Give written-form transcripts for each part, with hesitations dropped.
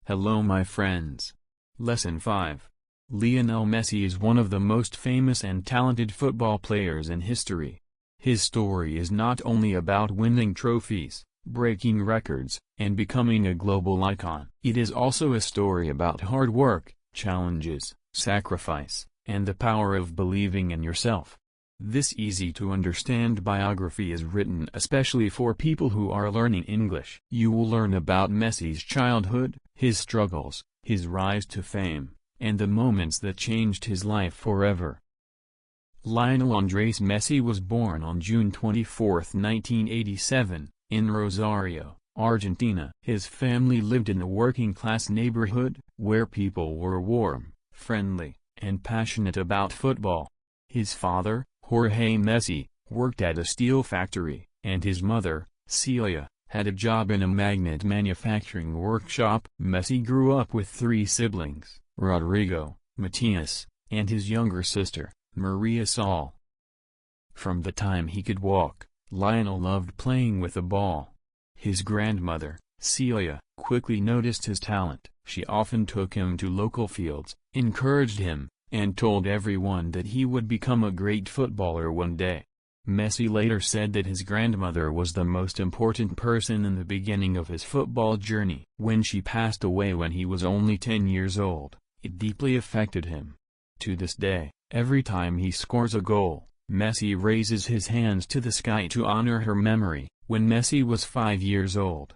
Hello my friends. Lesson 5. Lionel Messi is one of the most famous and talented football players in history. His story is not only about winning trophies, breaking records, and becoming a global icon. It is also a story about hard work, challenges, sacrifice, and the power of believing in yourself. This easy-to-understand biography is written especially for people who are learning English. You will learn about Messi's childhood, his struggles, his rise to fame, and the moments that changed his life forever. Lionel Andres Messi was born on June 24, 1987, in Rosario, Argentina. His family lived in a working-class neighborhood, where people were warm, friendly, and passionate about football. His father, Jorge Messi, worked at a steel factory, and his mother, Celia, had a job in a magnet manufacturing workshop. Messi grew up with three siblings, Rodrigo, Matias, and his younger sister, Maria Sol. From the time he could walk, Lionel loved playing with a ball. His grandmother, Celia, quickly noticed his talent. She often took him to local fields, encouraged him, and told everyone that he would become a great footballer one day. Messi later said that his grandmother was the most important person in the beginning of his football journey. When she passed away when he was only 10 years old, it deeply affected him. To this day, every time he scores a goal, Messi raises his hands to the sky to honor her memory. When Messi was 5 years old,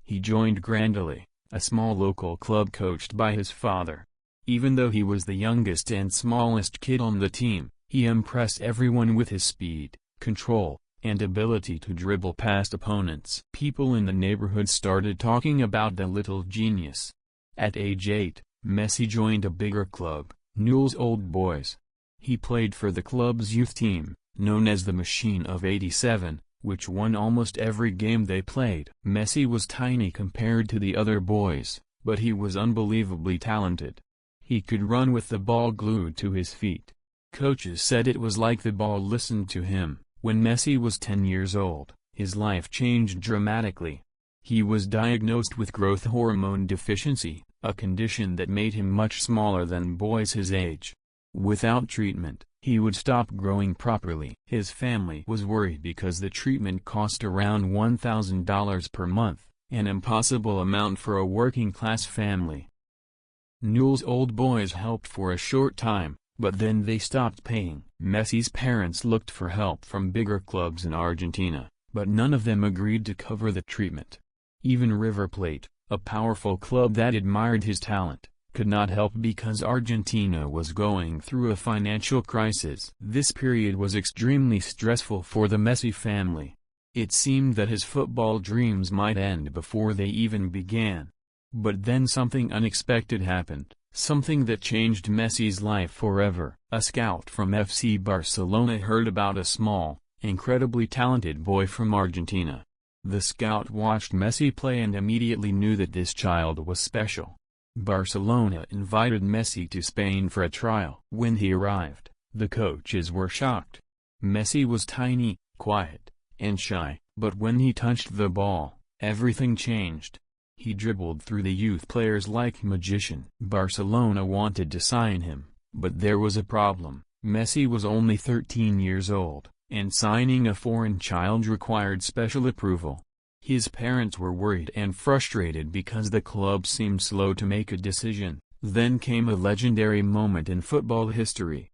he joined Grandoli, a small local club coached by his father. Even though he was the youngest and smallest kid on the team, he impressed everyone with his speed, control, and ability to dribble past opponents. People in the neighborhood started talking about the little genius. At age 8, Messi joined a bigger club, Newell's Old Boys. He played for the club's youth team, known as the Machine of '87, which won almost every game they played. Messi was tiny compared to the other boys, but he was unbelievably talented. He could run with the ball glued to his feet. Coaches said it was like the ball listened to him. When Messi was 10 years old, his life changed dramatically. He was diagnosed with growth hormone deficiency, a condition that made him much smaller than boys his age. Without treatment, he would stop growing properly. His family was worried because the treatment cost around $1,000 per month, an impossible amount for a working-class family. Newell's Old Boys helped for a short time, but then they stopped paying. Messi's parents looked for help from bigger clubs in Argentina, but none of them agreed to cover the treatment. Even River Plate, a powerful club that admired his talent, could not help because Argentina was going through a financial crisis. This period was extremely stressful for the Messi family. It seemed that his football dreams might end before they even began. But then something unexpected happened, something that changed Messi's life forever. A scout from FC Barcelona heard about a small, incredibly talented boy from Argentina. The scout watched Messi play and immediately knew that this child was special. Barcelona invited Messi to Spain for a trial. When he arrived, the coaches were shocked. Messi was tiny, quiet, and shy, but when he touched the ball, everything changed. He dribbled through the youth players like a magician. Barcelona wanted to sign him, but there was a problem. Messi was only 13 years old, and signing a foreign child required special approval. His parents were worried and frustrated because the club seemed slow to make a decision. Then came a legendary moment in football history.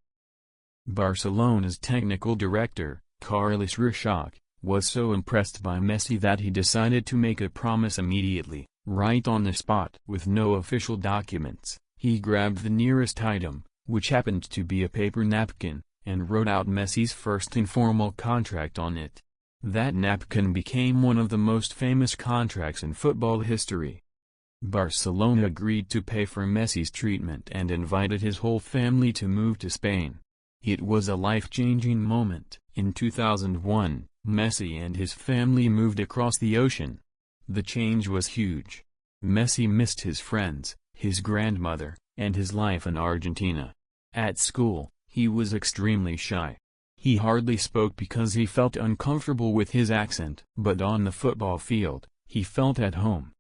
Barcelona's technical director, Carlos Rosario, was so impressed by Messi that he decided to make a promise immediately. Right on the spot. With no official documents, he grabbed the nearest item, which happened to be a paper napkin, and wrote out Messi's first informal contract on it. That napkin became one of the most famous contracts in football history. Barcelona agreed to pay for Messi's treatment and invited his whole family to move to Spain. It was a life-changing moment. In 2001, Messi and his family moved across the ocean. The change was huge. Messi missed his friends, his grandmother, and his life in Argentina. At school, he was extremely shy. He hardly spoke because he felt uncomfortable with his accent. But on the football field, he felt at home.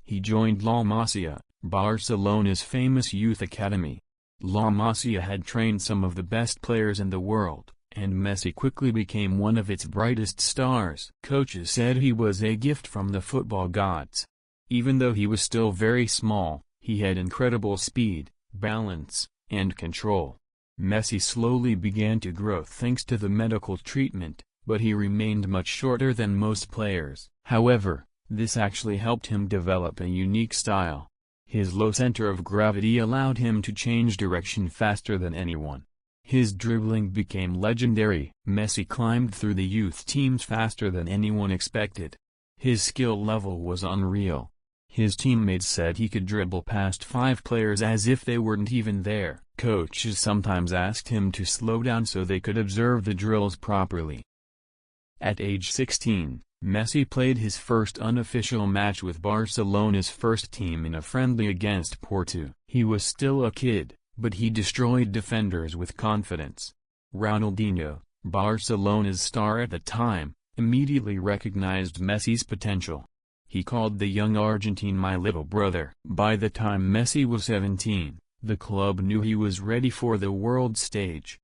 He joined La Masia, Barcelona's famous youth academy. La Masia had trained some of the best players in the world, and Messi quickly became one of its brightest stars. Coaches said he was a gift from the football gods. Even though he was still very small, he had incredible speed, balance, and control. Messi slowly began to grow thanks to the medical treatment, but he remained much shorter than most players. However, this actually helped him develop a unique style. His low center of gravity allowed him to change direction faster than anyone. His dribbling became legendary. Messi climbed through the youth teams faster than anyone expected. His skill level was unreal. His teammates said he could dribble past 5 players as if they weren't even there. Coaches sometimes asked him to slow down so they could observe the drills properly. At age 16, Messi played his first unofficial match with Barcelona's first team in a friendly against Porto. He was still a kid, but he destroyed defenders with confidence. Ronaldinho, Barcelona's star at the time, immediately recognized Messi's potential. He called the young Argentine "my little brother." By the time Messi was 17, the club knew he was ready for the world stage.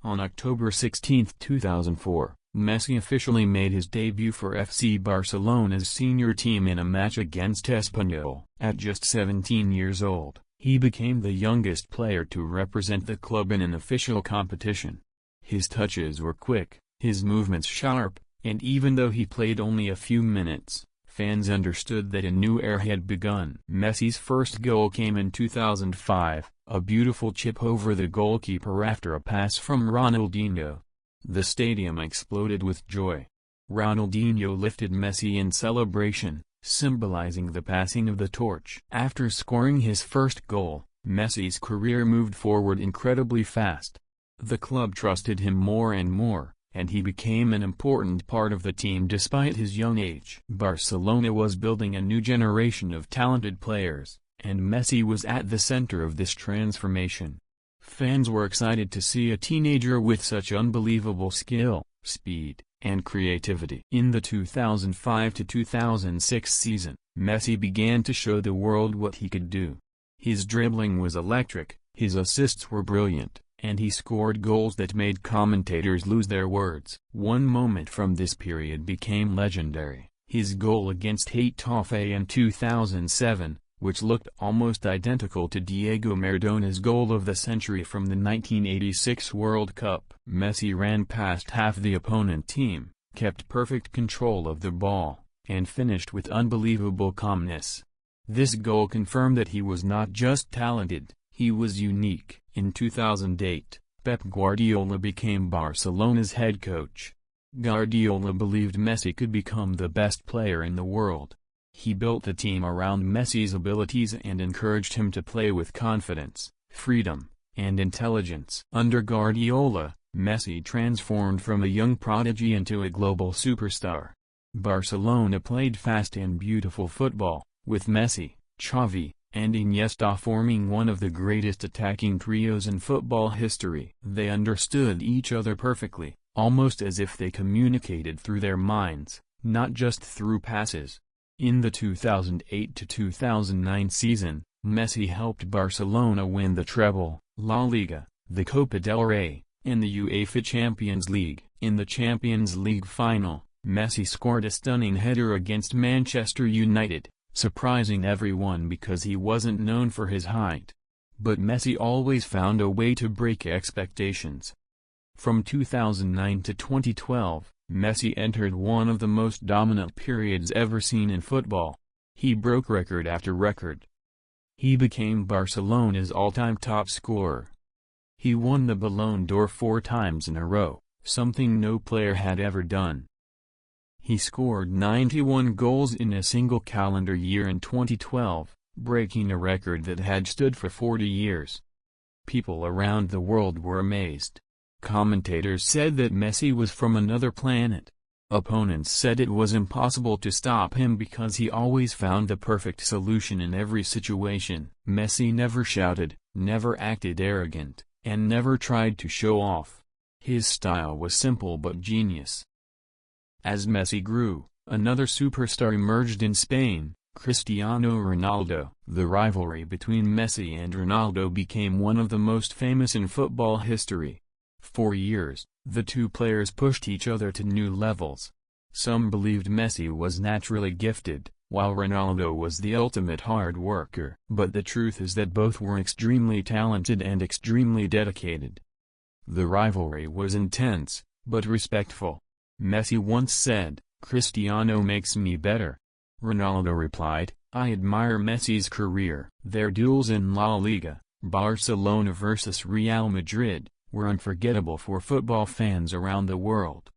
On October 16, 2004, Messi officially made his debut for FC Barcelona's senior team in a match against Espanyol. At just 17 years old, he became the youngest player to represent the club in an official competition. His touches were quick, his movements sharp, and even though he played only a few minutes, fans understood that a new era had begun. Messi's first goal came in 2005, a beautiful chip over the goalkeeper after a pass from Ronaldinho. The stadium exploded with joy. Ronaldinho lifted Messi in celebration, symbolizing the passing of the torch. After scoring his first goal, Messi's career moved forward incredibly fast. The club trusted him more and more, and he became an important part of the team despite his young age. Barcelona was building a new generation of talented players, and Messi was at the center of this transformation. Fans were excited to see a teenager with such unbelievable skill, speed, and creativity. In the 2005-2006 season, Messi began to show the world what he could do. His dribbling was electric, his assists were brilliant, and he scored goals that made commentators lose their words. One moment from this period became legendary: his goal against Getafe in 2007, which looked almost identical to Diego Maradona's goal of the century from the 1986 World Cup. Messi ran past half the opponent team, kept perfect control of the ball, and finished with unbelievable calmness. This goal confirmed that he was not just talented, he was unique. In 2008, Pep Guardiola became Barcelona's head coach. Guardiola believed Messi could become the best player in the world. He built the team around Messi's abilities and encouraged him to play with confidence, freedom, and intelligence. Under Guardiola, Messi transformed from a young prodigy into a global superstar. Barcelona played fast and beautiful football, with Messi, Xavi, and Iniesta forming one of the greatest attacking trios in football history. They understood each other perfectly, almost as if they communicated through their minds, not just through passes. In the 2008-2009 season, Messi helped Barcelona win the treble, La Liga, the Copa del Rey, and the UEFA Champions League. In the Champions League final, Messi scored a stunning header against Manchester United, surprising everyone because he wasn't known for his height. But Messi always found a way to break expectations. From 2009 to 2012, Messi entered one of the most dominant periods ever seen in football. He broke record after record. He became Barcelona's all-time top scorer. He won the Ballon d'Or 4 times in a row, something no player had ever done. He scored 91 goals in a single calendar year in 2012, breaking a record that had stood for 40 years. People around the world were amazed. Commentators said that Messi was from another planet. Opponents said it was impossible to stop him because he always found the perfect solution in every situation. Messi never shouted, never acted arrogant, and never tried to show off. His style was simple but genius. As Messi grew, another superstar emerged in Spain, Cristiano Ronaldo. The rivalry between Messi and Ronaldo became one of the most famous in football history. For years, the two players pushed each other to new levels. Some believed Messi was naturally gifted, while Ronaldo was the ultimate hard worker. But the truth is that both were extremely talented and extremely dedicated. The rivalry was intense, but respectful. Messi once said, "Cristiano makes me better." Ronaldo replied, "I admire Messi's career." Their duels in La Liga, Barcelona versus Real Madrid, were unforgettable for football fans around the world.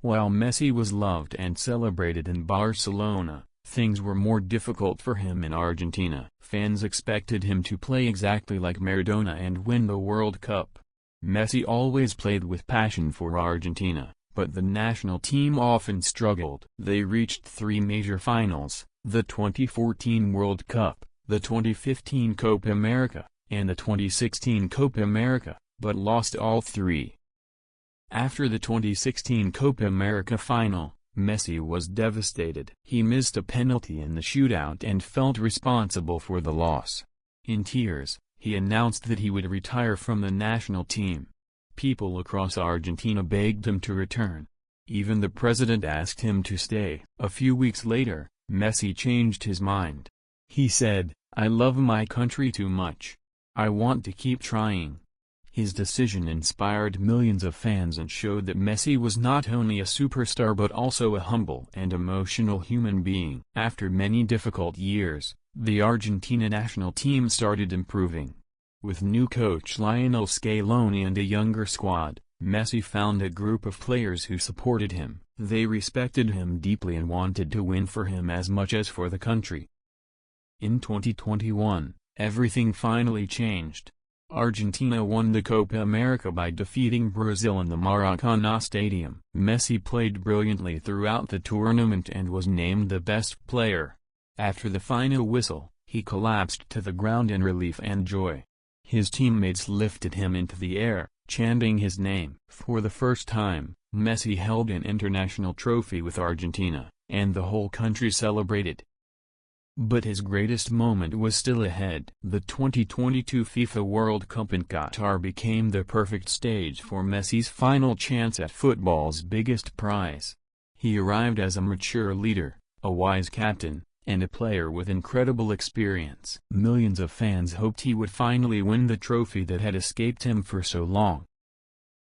While Messi was loved and celebrated in Barcelona, things were more difficult for him in Argentina. Fans expected him to play exactly like Maradona and win the World Cup. Messi always played with passion for Argentina, but the national team often struggled. They reached three major finals: the 2014 World Cup, the 2015 Copa America, and the 2016 Copa America, but lost all three. After the 2016 Copa America final, Messi was devastated. He missed a penalty in the shootout and felt responsible for the loss. In tears, he announced that he would retire from the national team. People across Argentina begged him to return. Even the president asked him to stay. A few weeks later, Messi changed his mind. He said, "I love my country too much. I want to keep trying." His decision inspired millions of fans and showed that Messi was not only a superstar but also a humble and emotional human being. After many difficult years, the Argentina national team started improving. With new coach Lionel Scaloni and a younger squad, Messi found a group of players who supported him. They respected him deeply and wanted to win for him as much as for the country. In 2021, everything finally changed. Argentina won the Copa America by defeating Brazil in the Maracanã Stadium. Messi played brilliantly throughout the tournament and was named the best player. After the final whistle, he collapsed to the ground in relief and joy. His teammates lifted him into the air, chanting his name. For the first time, Messi held an international trophy with Argentina, and the whole country celebrated. But his greatest moment was still ahead. The 2022 FIFA World Cup in Qatar became the perfect stage for Messi's final chance at football's biggest prize. He arrived as a mature leader, a wise captain, and a player with incredible experience. Millions of fans hoped he would finally win the trophy that had escaped him for so long.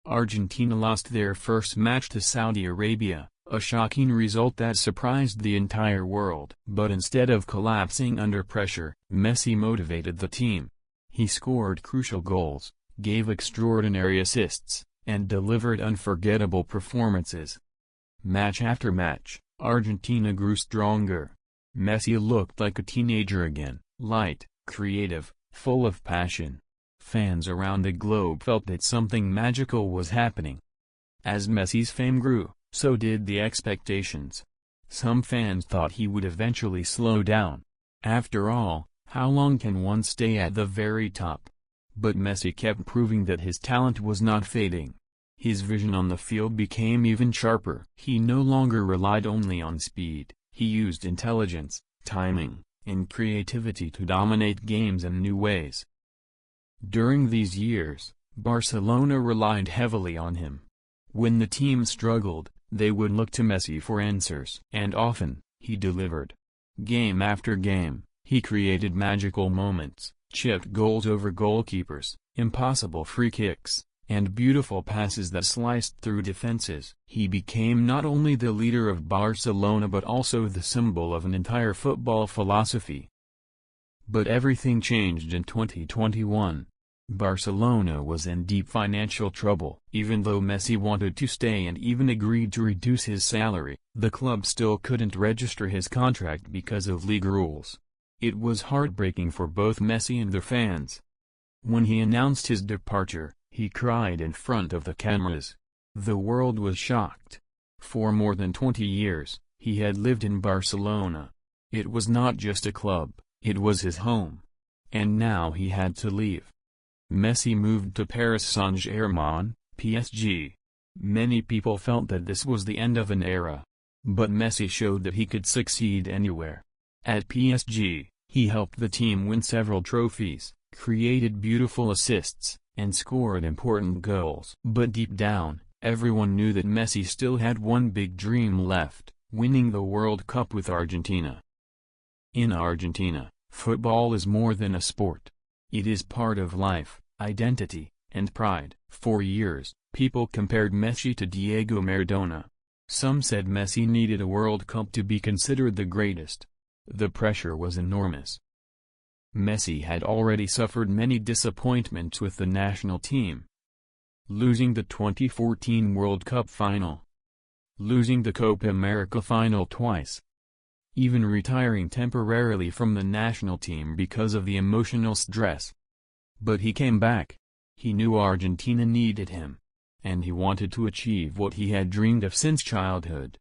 Argentina lost their first match to Saudi Arabia, a shocking result that surprised the entire world. But instead of collapsing under pressure, Messi motivated the team. He scored crucial goals, gave extraordinary assists, and delivered unforgettable performances. Match after match, Argentina grew stronger. Messi looked like a teenager again, light, creative, full of passion. Fans around the globe felt that something magical was happening. As Messi's fame grew, so did the expectations. Some fans thought he would eventually slow down. After all, how long can one stay at the very top? But Messi kept proving that his talent was not fading. His vision on the field became even sharper. He no longer relied only on speed. He used intelligence, timing, and creativity to dominate games in new ways. During these years, Barcelona relied heavily on him. When the team struggled, they would look to Messi for answers. And often, he delivered. Game after game, he created magical moments, chipped goals over goalkeepers, impossible free kicks, and beautiful passes that sliced through defenses. He became not only the leader of Barcelona but also the symbol of an entire football philosophy. But everything changed in 2021. Barcelona was in deep financial trouble. Even though Messi wanted to stay and even agreed to reduce his salary, the club still couldn't register his contract because of league rules. It was heartbreaking for both Messi and the fans. When he announced his departure, he cried in front of the cameras. The world was shocked. For more than 20 years, he had lived in Barcelona. It was not just a club, it was his home. And now he had to leave. Messi moved to Paris Saint-Germain, PSG. Many people felt that this was the end of an era. But Messi showed that he could succeed anywhere. At PSG, he helped the team win several trophies, created beautiful assists, and scored important goals. But deep down, everyone knew that Messi still had one big dream left, winning the World Cup with Argentina. In Argentina, football is more than a sport. It is part of life, identity, and pride. For years, people compared Messi to Diego Maradona. Some said Messi needed a World Cup to be considered the greatest. The pressure was enormous. Messi had already suffered many disappointments with the national team. Losing the 2014 World Cup final. Losing the Copa America final twice. Even retiring temporarily from the national team because of the emotional stress. But he came back. He knew Argentina needed him. And he wanted to achieve what he had dreamed of since childhood.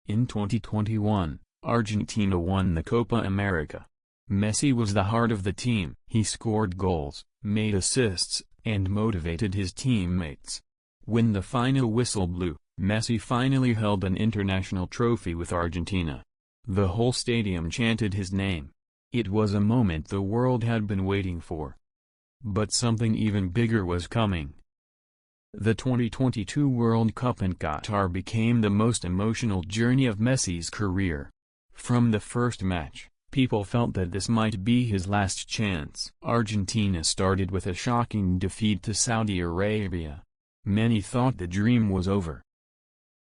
In 2021, Argentina won the Copa America. Messi was the heart of the team. He scored goals, made assists, and motivated his teammates. When the final whistle blew, Messi finally held an international trophy with Argentina. The whole stadium chanted his name. It was a moment the world had been waiting for. But something even bigger was coming. The 2022 World Cup in Qatar became the most emotional journey of Messi's career. From the first match, people felt that this might be his last chance. Argentina started with a shocking defeat to Saudi Arabia. Many thought the dream was over.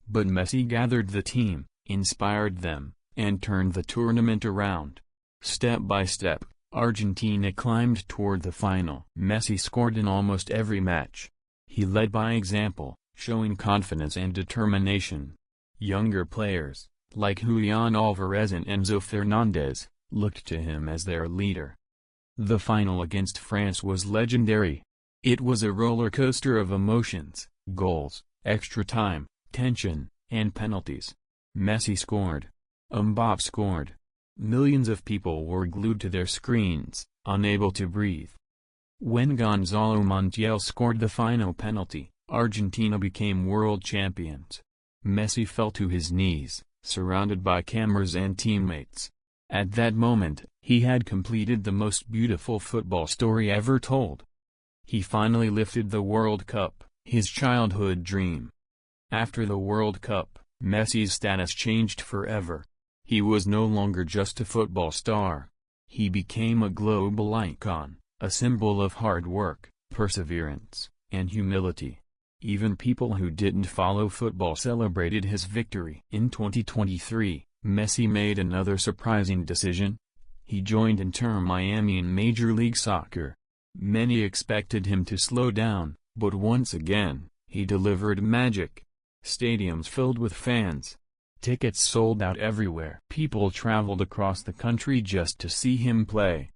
But Messi gathered the team, inspired them, and turned the tournament around. Step by step, Argentina climbed toward the final. Messi scored in almost every match. He led by example, showing confidence and determination. Younger players, like Julian Alvarez and Enzo Fernandez, looked to him as their leader. The final against France was legendary. It was a roller coaster of emotions, goals, extra time, tension, and penalties. Messi scored. Mbappé scored. Millions of people were glued to their screens, unable to breathe. When Gonzalo Montiel scored the final penalty, Argentina became world champions. Messi fell to his knees, surrounded by cameras and teammates. At that moment, he had completed the most beautiful football story ever told. He finally lifted the World Cup, his childhood dream. After the World Cup, Messi's status changed forever. He was no longer just a football star. He became a global icon, a symbol of hard work, perseverance, and humility. Even people who didn't follow football celebrated his victory. In 2023, Messi made another surprising decision. He joined Inter Miami in Major League Soccer. Many expected him to slow down, but once again, he delivered magic. Stadiums filled with fans. Tickets sold out everywhere. People traveled across the country just to see him play.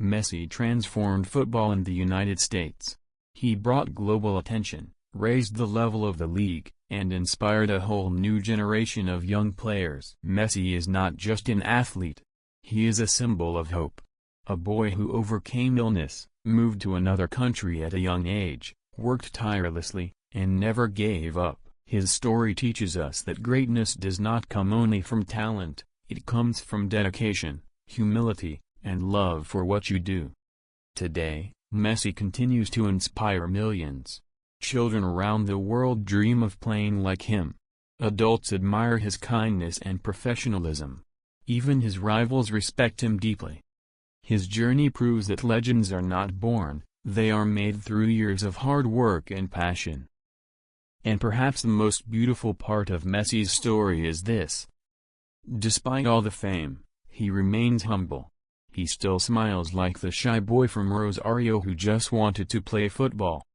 Messi transformed football in the United States. He brought global attention, raised the level of the league, and inspired a whole new generation of young players. Messi is not just an athlete. He is a symbol of hope. A boy who overcame illness, moved to another country at a young age, worked tirelessly, and never gave up. His story teaches us that greatness does not come only from talent, it comes from dedication, humility, and love for what you do. Today, Messi continues to inspire millions. Children around the world dream of playing like him. Adults admire his kindness and professionalism. Even his rivals respect him deeply. His journey proves that legends are not born, they are made through years of hard work and passion. And perhaps the most beautiful part of Messi's story is this. Despite all the fame, he remains humble. He still smiles like the shy boy from Rosario who just wanted to play football.